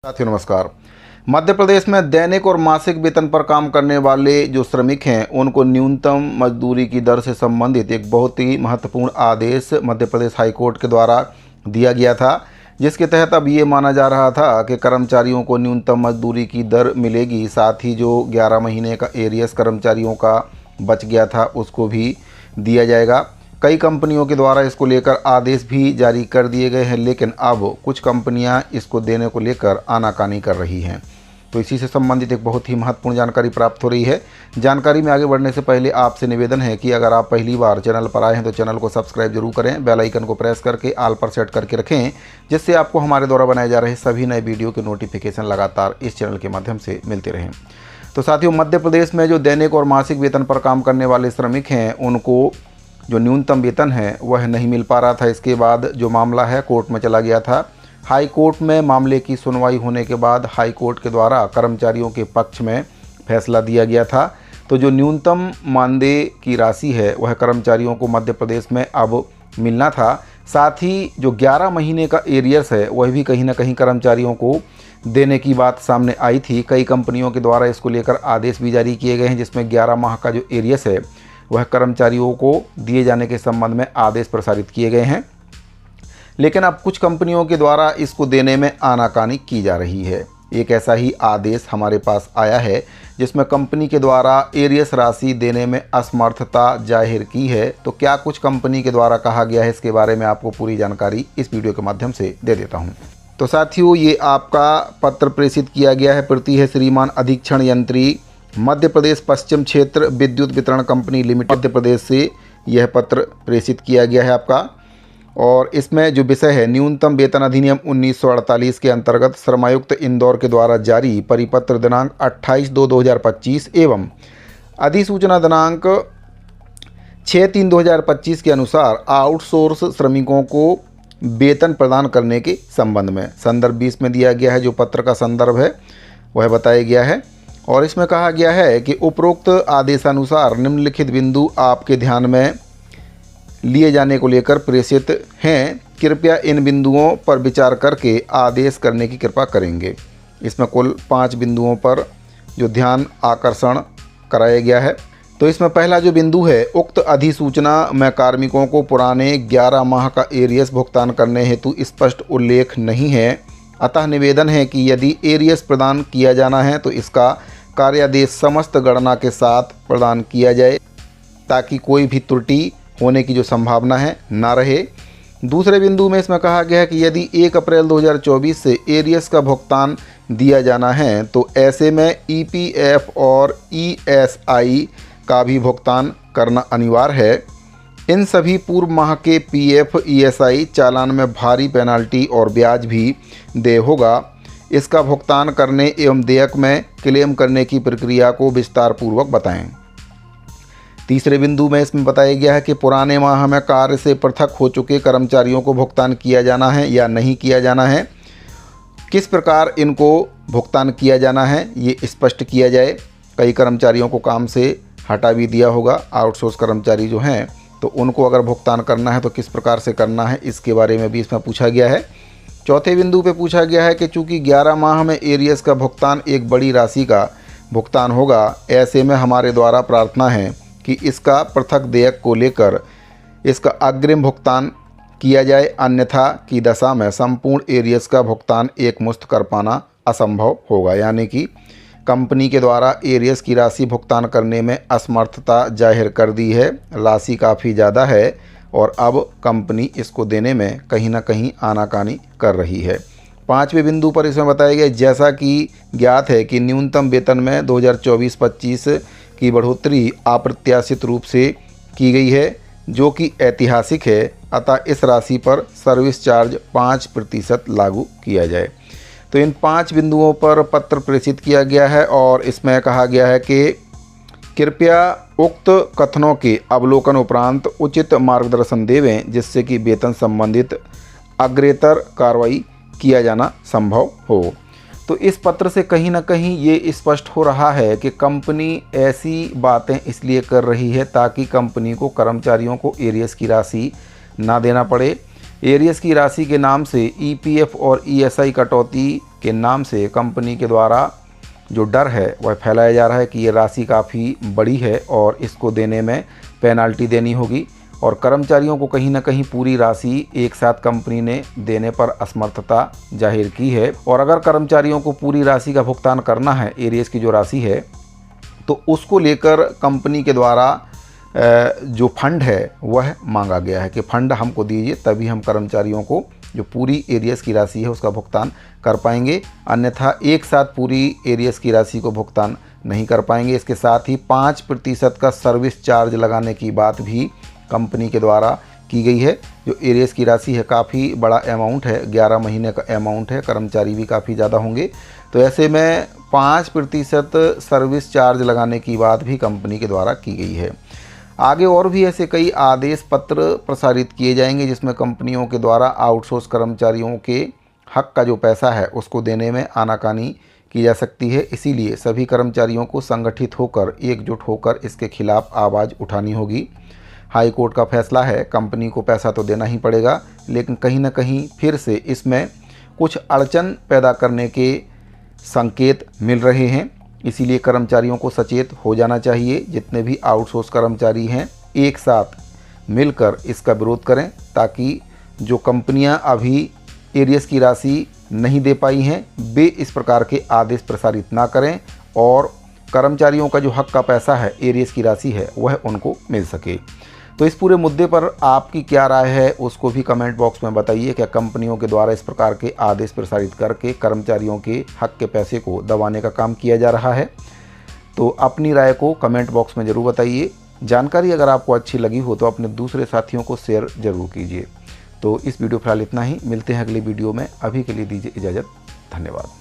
साथियों नमस्कार। मध्य प्रदेश में दैनिक और मासिक वेतन पर काम करने वाले जो श्रमिक हैं उनको न्यूनतम मजदूरी की दर से संबंधित एक बहुत ही महत्वपूर्ण आदेश मध्य प्रदेश हाई कोर्ट के द्वारा दिया गया था, जिसके तहत अब ये माना जा रहा था कि कर्मचारियों को न्यूनतम मजदूरी की दर मिलेगी। साथ ही जो 11 महीने का एरियर्स कर्मचारियों का बच गया था उसको भी दिया जाएगा। कई कंपनियों के द्वारा इसको लेकर आदेश भी जारी कर दिए गए हैं, लेकिन अब कुछ कंपनियां इसको देने को लेकर आनाकानी कर रही हैं। तो इसी से संबंधित एक बहुत ही महत्वपूर्ण जानकारी प्राप्त हो रही है। जानकारी में आगे बढ़ने से पहले आपसे निवेदन है कि अगर आप पहली बार चैनल पर आए हैं तो चैनल को सब्सक्राइब जरूर करें, बेल आइकन को प्रेस करके ऑल पर सेट करके रखें, जिससे आपको हमारे द्वारा बनाए जा रहे सभी नए वीडियो के नोटिफिकेशन लगातार इस चैनल के माध्यम से मिलते रहें। तो साथियों, मध्य प्रदेश में जो दैनिक और मासिक वेतन पर काम करने वाले श्रमिक हैं उनको जो न्यूनतम वेतन है वह नहीं मिल पा रहा था। इसके बाद जो मामला है कोर्ट में चला गया था। हाई कोर्ट में मामले की सुनवाई होने के बाद हाई कोर्ट के द्वारा कर्मचारियों के पक्ष में फैसला दिया गया था। तो जो न्यूनतम मानदेय की राशि है वह कर्मचारियों को मध्य प्रदेश में अब मिलना था। साथ ही जो 11 महीने का एरियर्स है वह भी कहीं ना कहीं कर्मचारियों को देने की बात सामने आई थी। कई कंपनियों के द्वारा इसको लेकर आदेश भी जारी किए गए हैं, जिसमें 11 माह का जो एरियर्स है वह कर्मचारियों को दिए जाने के संबंध में आदेश प्रसारित किए गए हैं। लेकिन अब कुछ कंपनियों के द्वारा इसको देने में आनाकानी की जा रही है। एक ऐसा ही आदेश हमारे पास आया है जिसमें कंपनी के द्वारा एरियर्स राशि देने में असमर्थता जाहिर की है। तो क्या कुछ कंपनी के द्वारा कहा गया है, इसके बारे में आपको पूरी जानकारी इस वीडियो के माध्यम से दे देता हूँ। तो साथियों, ये आपका पत्र प्रेषित किया गया है। प्रति है श्रीमान अधीक्षण यंत्री, मध्य प्रदेश पश्चिम क्षेत्र विद्युत वितरण कंपनी लिमिटेड, मध्य प्रदेश से यह पत्र प्रेषित किया गया है आपका। और इसमें जो विषय है, न्यूनतम वेतन अधिनियम 1948 के अंतर्गत श्रमायुक्त इंदौर के द्वारा जारी परिपत्र दिनांक 28/2/2025 एवं अधिसूचना दिनांक 6/3/2025 के अनुसार आउटसोर्स श्रमिकों को वेतन प्रदान करने के संबंध में संदर्भ 20 में दिया गया है। जो पत्र का संदर्भ है वह बताया गया है और इसमें कहा गया है कि उपरोक्त आदेशानुसार निम्नलिखित बिंदु आपके ध्यान में लिए जाने को लेकर प्रेषित हैं। कृपया इन बिंदुओं पर विचार करके आदेश करने की कृपा करेंगे। इसमें कुल 5 बिंदुओं पर जो ध्यान आकर्षण कराया गया है। तो इसमें पहला जो बिंदु है, उक्त अधिसूचना में कार्मिकों को पुराने 11 माह का एरियर्स भुगतान करने हेतु स्पष्ट उल्लेख नहीं है। अतः निवेदन है कि यदि एरियर्स प्रदान किया जाना है तो इसका कार्यादेश समस्त गणना के साथ प्रदान किया जाए, ताकि कोई भी त्रुटि होने की जो संभावना है ना रहे। दूसरे बिंदु में इसमें कहा गया है कि यदि 1 अप्रैल 2024 से एरियर्स का भुगतान दिया जाना है तो ऐसे में ईपीएफ और ईएसआई का भी भुगतान करना अनिवार्य है। इन सभी पूर्व माह के पीएफ ईएसआई चालान में भारी पेनाल्टी और ब्याज भी देय होगा। इसका भुगतान करने एवं देयक में क्लेम करने की प्रक्रिया को विस्तार पूर्वक बताएं। तीसरे बिंदु में इसमें बताया गया है कि पुराने माह में कार्य से पृथक हो चुके कर्मचारियों को भुगतान किया जाना है या नहीं किया जाना है, किस प्रकार इनको भुगतान किया जाना है ये स्पष्ट किया जाए। कई कर्मचारियों को काम से हटा भी दिया होगा, आउटसोर्स कर्मचारी जो हैं, तो उनको अगर भुगतान करना है तो किस प्रकार से करना है, इसके बारे में भी इसमें पूछा गया है। चौथे बिंदु पे पूछा गया है कि चूंकि 11 माह में एरियर्स का भुगतान एक बड़ी राशि का भुगतान होगा, ऐसे में हमारे द्वारा प्रार्थना है कि इसका पृथक देयक को लेकर इसका अग्रिम भुगतान किया जाए, अन्यथा की दशा में संपूर्ण एरियर्स का भुगतान एकमुश्त कर पाना असंभव होगा। यानी कि कंपनी के द्वारा एरियर्स की राशि भुगतान करने में असमर्थता जाहिर कर दी है। राशि काफ़ी ज़्यादा है और अब कंपनी इसको देने में कहीं ना कहीं आनाकानी कर रही है। 5वें बिंदु पर इसमें बताया गया, जैसा कि ज्ञात है कि न्यूनतम वेतन में 2024-25 की बढ़ोतरी अप्रत्याशित रूप से की गई है, जो कि ऐतिहासिक है। अतः इस राशि पर सर्विस चार्ज 5% लागू किया जाए। तो इन 5 बिंदुओं पर पत्र प्रेषित किया गया है और इसमें कहा गया है कि कृपया उक्त कथनों के अवलोकन उपरांत उचित मार्गदर्शन देवें, जिससे कि वेतन संबंधित अग्रेतर कार्रवाई किया जाना संभव हो। तो इस पत्र से कहीं ना कहीं ये स्पष्ट हो रहा है कि कंपनी ऐसी बातें इसलिए कर रही है ताकि कंपनी को कर्मचारियों को एरियर्स की राशि ना देना पड़े। एरियर्स की राशि के नाम से ईपीएफ और ईएसआई कटौती के नाम से कंपनी के द्वारा जो डर है वह फैलाया जा रहा है कि ये राशि काफ़ी बड़ी है और इसको देने में पेनाल्टी देनी होगी, और कर्मचारियों को कहीं ना कहीं पूरी राशि एक साथ कंपनी ने देने पर असमर्थता जाहिर की है। और अगर कर्मचारियों को पूरी राशि का भुगतान करना है, एरियर्स की जो राशि है, तो उसको लेकर कंपनी के द्वारा जो फंड है वह मांगा गया है कि फंड हमको दीजिए, तभी हम कर्मचारियों को जो पूरी एरियर्स की राशि है उसका भुगतान कर पाएंगे, अन्यथा एक साथ पूरी एरियर्स की राशि को भुगतान नहीं कर पाएंगे। इसके साथ ही 5% का सर्विस चार्ज लगाने की बात भी कंपनी के द्वारा की गई है। जो एरियर्स की राशि है काफ़ी बड़ा अमाउंट है, 11 महीने का अमाउंट है, कर्मचारी भी काफ़ी ज़्यादा होंगे, तो ऐसे में 5% सर्विस चार्ज लगाने की बात भी कंपनी के द्वारा की गई है। आगे और भी ऐसे कई आदेश पत्र प्रसारित किए जाएंगे जिसमें कंपनियों के द्वारा आउटसोर्स कर्मचारियों के हक का जो पैसा है उसको देने में आनाकानी की जा सकती है। इसीलिए सभी कर्मचारियों को संगठित होकर, एकजुट होकर इसके खिलाफ आवाज़ उठानी होगी। हाई कोर्ट का फैसला है, कंपनी को पैसा तो देना ही पड़ेगा, लेकिन कहीं ना कहीं फिर से इसमें कुछ अड़चन पैदा करने के संकेत मिल रहे हैं। इसीलिए कर्मचारियों को सचेत हो जाना चाहिए। जितने भी आउटसोर्स कर्मचारी हैं एक साथ मिलकर इसका विरोध करें, ताकि जो कंपनियां अभी एरियर्स की राशि नहीं दे पाई हैं वे इस प्रकार के आदेश प्रसारित ना करें और कर्मचारियों का जो हक का पैसा है, एरियर्स की राशि है, वह उनको मिल सके। तो इस पूरे मुद्दे पर आपकी क्या राय है उसको भी कमेंट बॉक्स में बताइए। क्या कंपनियों के द्वारा इस प्रकार के आदेश प्रसारित करके कर्मचारियों के हक के पैसे को दबाने का काम किया जा रहा है? तो अपनी राय को कमेंट बॉक्स में ज़रूर बताइए। जानकारी अगर आपको अच्छी लगी हो तो अपने दूसरे साथियों को शेयर ज़रूर कीजिए। तो इस वीडियो फिलहाल इतना ही, मिलते हैं अगली वीडियो में। अभी के लिए दीजिए इजाज़त, धन्यवाद।